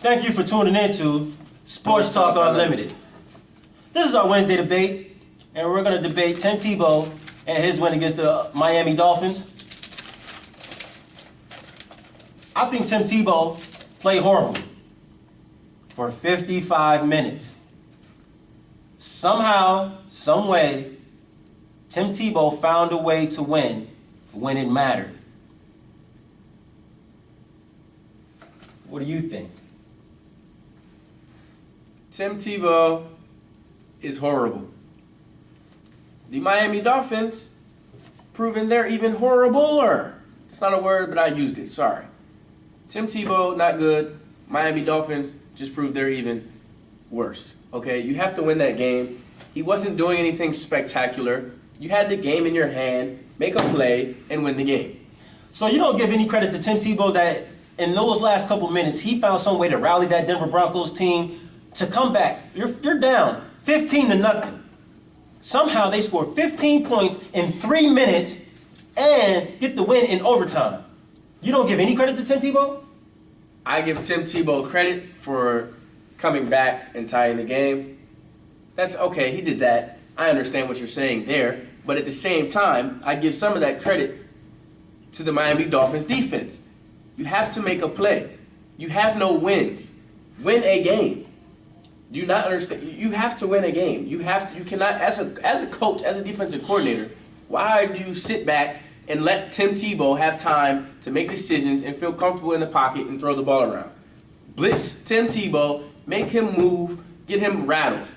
Thank you for tuning in to Sports Talk Unlimited. This is our Wednesday debate, and we're going to debate Tim Tebow and his win against the Miami Dolphins. I think Tim Tebow played horrible for 55 minutes. Somehow, some way, Tim Tebow found a way to win when it mattered. What do you think? Tim Tebow is horrible. The Miami Dolphins proven they're even horribler. It's not a word, but I used it. Sorry. Tim Tebow, not good. Miami Dolphins just proved they're even worse. Okay, you have to win that game. He wasn't doing anything spectacular. You had the game in your hand, make a play, and win the game. So you don't give any credit to Tim Tebow that in those last couple minutes, he found some way to rally that Denver Broncos team to come back. You're down 15-0. Somehow they scored 15 points in 3 minutes and get the win in overtime. You don't give any credit to Tim Tebow? I give Tim Tebow credit for coming back and tying the game. That's okay, he did that. I understand what you're saying there. But at the same time, I give some of that credit to the Miami Dolphins defense. You have to make a play. You have no wins. Win a game. Do you not understand? You have to win a game. You cannot, as a coach, as a defensive coordinator, why do you sit back and let Tim Tebow have time to make decisions and feel comfortable in the pocket and throw the ball around? Blitz Tim Tebow, make him move, get him rattled.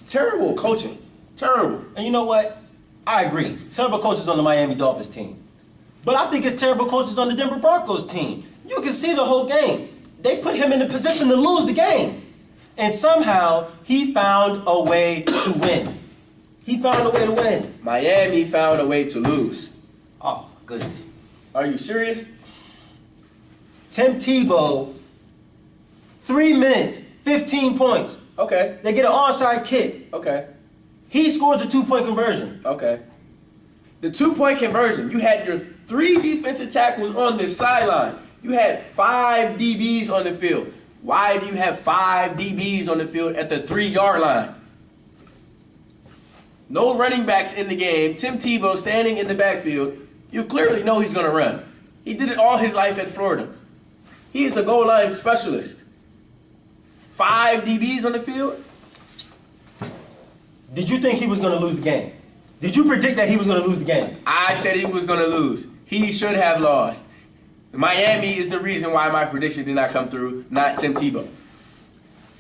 Terrible coaching. Terrible. And you know what? I agree. Terrible coaches on the Miami Dolphins team. But I think it's terrible coaches on the Denver Broncos team. You can see the whole game. They put him in a position to lose the game. And somehow, he found a way to win. He found a way to win. Miami found a way to lose. Oh, goodness. Are you serious? Tim Tebow, 3 minutes, 15 points. Okay. They get an onside kick. Okay. He scores a 2-point conversion. Okay. The 2-point conversion, you had your 3 defensive tackles on the sideline. You had 5 DBs on the field. Why do you have 5 DBs on the field at the 3-yard line? No running backs in the game. Tim Tebow standing in the backfield. You clearly know he's going to run. He did it all his life at Florida. He is a goal line specialist. 5 DBs on the field? Did you think he was going to lose the game? Did you predict that he was going to lose the game? I said he was going to lose. He should have lost. Miami is the reason why my prediction did not come through, not Tim Tebow.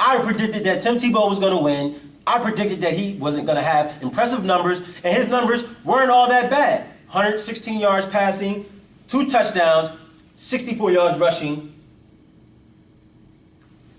I predicted that Tim Tebow was going to win. I predicted that he wasn't going to have impressive numbers, and his numbers weren't all that bad. 116 yards passing, 2 touchdowns, 64 yards rushing.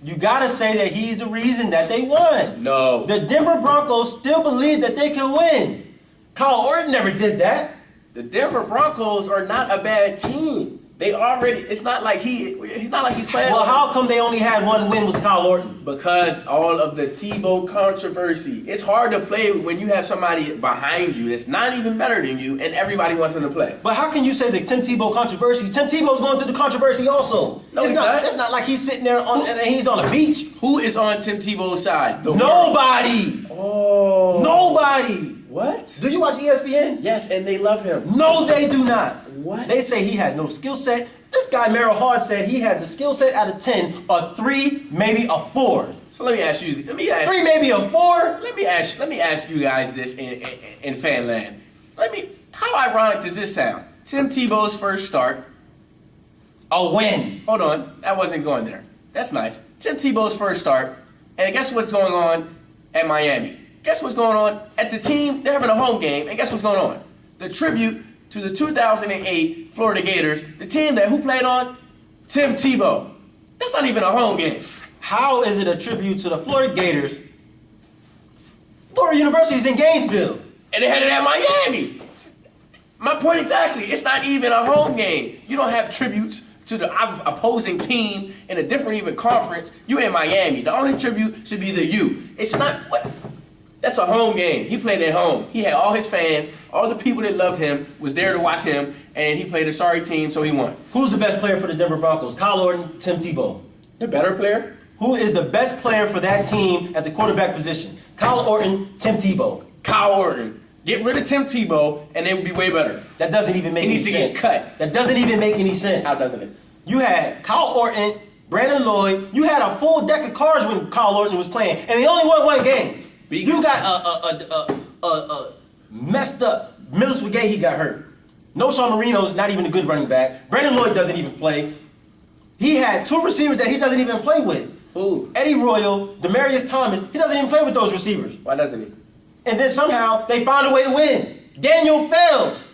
You got to say that he's the reason that they won. No. The Denver Broncos still believe that they can win. Kyle Orton never did that. The Denver Broncos are not a bad team. It's not like he's playing. Well, how come they only had 1 win with Kyle Orton? Because all of the Tebow controversy. It's hard to play when you have somebody behind you that's not even better than you and everybody wants him to play. But how can you say the Tim Tebow controversy? Tim Tebow's going through the controversy also. No, he's not. It's not like he's sitting there and he's on a beach. Who is on Tim Tebow's side? Nobody. Oh. Nobody. What? Do you watch ESPN? Yes, and they love him. No, they do not. What? They say he has no skill set. This guy, Merrill Hard, said he has a skill set out of 10, a 3, maybe a 4. So let me ask you. 3, maybe a 4? Let me ask you guys this in fan land. How ironic does this sound? Tim Tebow's first start. A win. Hold on, that wasn't going there. That's nice. Tim Tebow's first start, and guess what's going on at Miami? Guess what's going on at the team? They're having a home game, and guess what's going on? The tribute to the 2008 Florida Gators, the team that who played on? Tim Tebow. That's not even a home game. How is it a tribute to the Florida Gators? Florida University's in Gainesville. And they had it at Miami. My point exactly. It's not even a home game. You don't have tributes to the opposing team in a different even conference. You in Miami. The only tribute should be the U. It's not what. That's a home game. He played at home. He had all his fans, all the people that loved him was there to watch him, and he played a sorry team, so he won. Who's the best player for the Denver Broncos? Kyle Orton, Tim Tebow? The better player? Who is the best player for that team at the quarterback position? Kyle Orton, Tim Tebow. Kyle Orton. Get rid of Tim Tebow, and they would be way better. That doesn't even make He any needs to sense. get cut. That doesn't even make any sense. How doesn't it? You had Kyle Orton, Brandon Lloyd. You had a full deck of cards when Kyle Orton was playing, and he only won one game. You got a messed up Millis Wigay. He got hurt. No Sean Marino's not even a good running back. Brandon Lloyd doesn't even play. He had two receivers that he doesn't even play with. Who? Eddie Royal, Demaryius Thomas. He doesn't even play with those receivers. Why doesn't he? And then somehow they found a way to win. Daniel Fells.